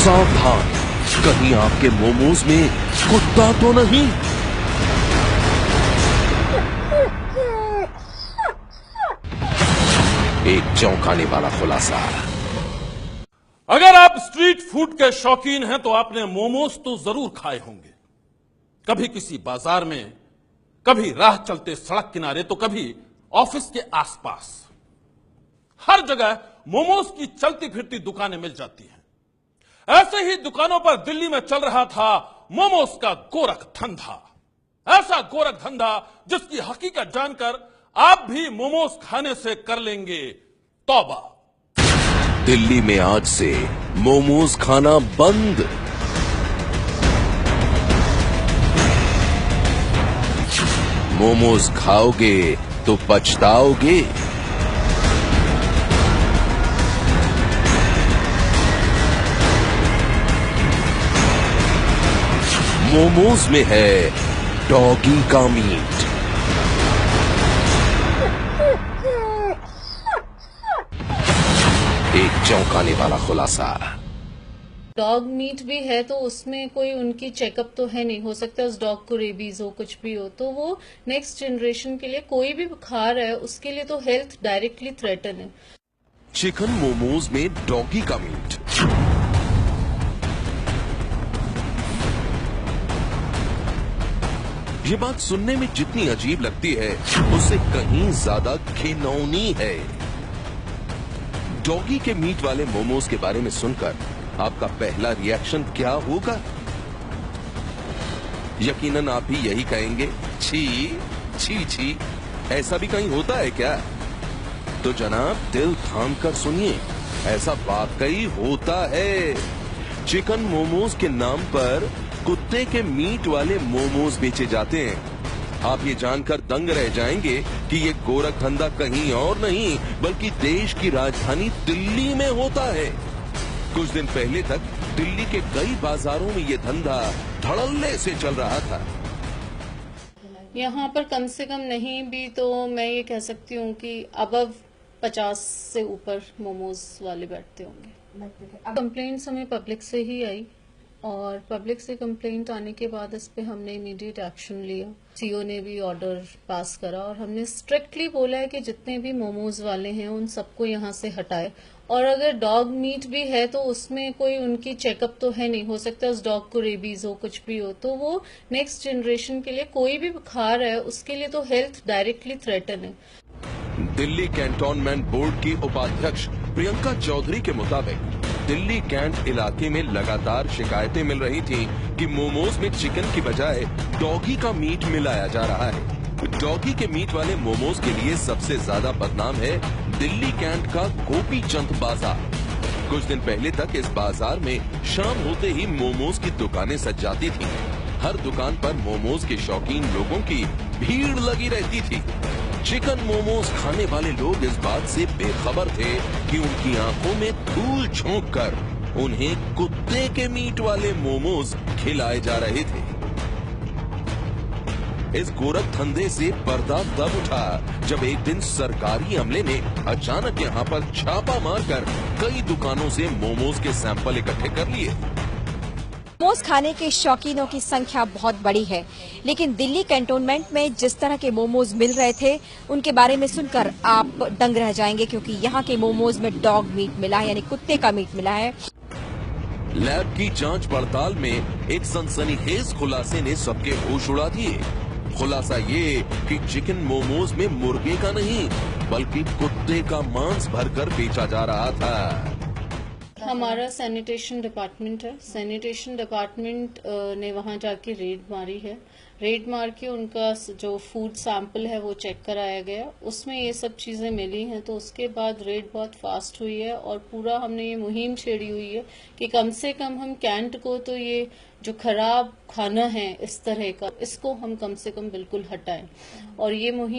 सावधान, कहीं आपके मोमोज में कुत्ता तो नहीं। एक चौंकाने वाला खुलासा। अगर आप स्ट्रीट फूड के शौकीन हैं तो आपने मोमोज तो जरूर खाए होंगे। कभी किसी बाजार में, कभी राह चलते सड़क किनारे, तो कभी ऑफिस के आसपास। हर जगह मोमोज की चलती फिरती दुकानें मिल जाती हैं। ऐसे ही दुकानों पर दिल्ली में चल रहा था मोमोज का गोरख धंधा। ऐसा गोरख धंधा जिसकी हकीकत जानकर आप भी मोमोज खाने से कर लेंगे तौबा। दिल्ली में आज से मोमोज खाना बंद। मोमोज खाओगे तो पछताओगे। मोमोज में है डॉगी का मीट। एक चौंकाने वाला खुलासा। डॉग मीट भी है तो उसमें कोई उनकी चेकअप तो है नहीं, हो सकता है उस डॉग को रेबीज हो, कुछ भी हो, तो वो नेक्स्ट जनरेशन के लिए कोई भी खा रहा है उसके लिए तो हेल्थ डायरेक्टली थ्रेटन है। चिकन मोमोज में डॉगी का मीट। ये बात सुनने में जितनी अजीब लगती है उससे कहीं ज्यादा घिनौनी है। डॉगी के मीट वाले मोमोज के बारे में सुनकर आपका पहला रिएक्शन क्या होगा? यकीनन आप भी यही कहेंगे, छी छी छी, ऐसा भी कहीं होता है क्या? तो जनाब दिल थाम कर सुनिए, ऐसा वाकई होता है। चिकन मोमोज के नाम पर कुत्ते के मीट वाले मोमोज बेचे जाते हैं। आप ये जानकर दंग रह जाएंगे कि ये गोरख धंधा कहीं और नहीं बल्कि देश की राजधानी दिल्ली में होता है। कुछ दिन पहले तक दिल्ली के कई बाजारों में ये धंधा धड़ल्ले से चल रहा था। यहाँ पर कम से कम नहीं भी तो मैं ये कह सकती हूँ कि अबव 50 से ऊपर मोमोज वाले बैठते होंगे। कंप्लेंट्स हमें पब्लिक से ही आई और पब्लिक से कंप्लेंट आने के बाद इस पे हमने इमीडिएट एक्शन लिया। सीओ ने भी ऑर्डर पास करा और हमने स्ट्रिक्टली बोला है कि जितने भी मोमोज वाले हैं उन सबको यहाँ से हटाए। और अगर डॉग मीट भी है तो उसमें कोई उनकी चेकअप तो है नहीं, हो सकता है उस डॉग को रेबीज हो, कुछ भी हो, तो वो नेक्स्ट जनरेशन के लिए कोई भी खा रहा है उसके लिए तो हेल्थ डायरेक्टली थ्रेटन है। दिल्ली कैंटोनमेंट बोर्ड की उपाध्यक्ष प्रियंका चौधरी के मुताबिक दिल्ली कैंट इलाके में लगातार शिकायतें मिल रही थीं कि मोमोज में चिकन की बजाय डॉगी का मीट मिलाया जा रहा है। डॉगी के मीट वाले मोमोज के लिए सबसे ज्यादा बदनाम है दिल्ली कैंट का गोपी चंद बाजार। कुछ दिन पहले तक इस बाजार में शाम होते ही मोमोज की दुकानें सज जाती थीं। हर दुकान पर मोमोज के शौकीन लोगों की भीड़ लगी रहती थी। चिकन मोमोज खाने वाले लोग इस बात से बेखबर थे कि उनकी आंखों में धूल झोंक कर उन्हें कुत्ते के मीट वाले मोमोज खिलाए जा रहे थे। इस गोरख धंधे से पर्दा तब उठा जब एक दिन सरकारी अमले ने अचानक यहां पर छापा मारकर कई दुकानों से मोमोज के सैंपल इकट्ठे कर लिए। मोमोज खाने के शौकीनों की संख्या बहुत बड़ी है, लेकिन दिल्ली कैंटोनमेंट में जिस तरह के मोमोज मिल रहे थे उनके बारे में सुनकर आप दंग रह जाएंगे, क्योंकि यहाँ के मोमोज में डॉग मीट मिला है, यानी कुत्ते का मीट मिला है। लैब की जांच पड़ताल में एक सनसनीखेज खुलासे ने सबके होश उड़ा दिए। खुलासा ये कि चिकन मोमोज में मुर्गे का नहीं बल्कि कुत्ते का मांस भरकर बेचा जा रहा था। हमारा सैनिटेशन डिपार्टमेंट है, सैनिटेशन डिपार्टमेंट ने वहां जाके रेड मारी है। रेड मार के उनका जो फूड सैंपल है वो चेक कराया गया, उसमें ये सब चीजें मिली हैं। तो उसके बाद रेड बहुत फास्ट हुई है और पूरा हमने ये मुहिम छेड़ी हुई है कि कम से कम हम कैंट को तो ये जो खराब खाना है इस तरह का, इसको हम कम से कम बिल्कुल हटाएं। और ये मुहिम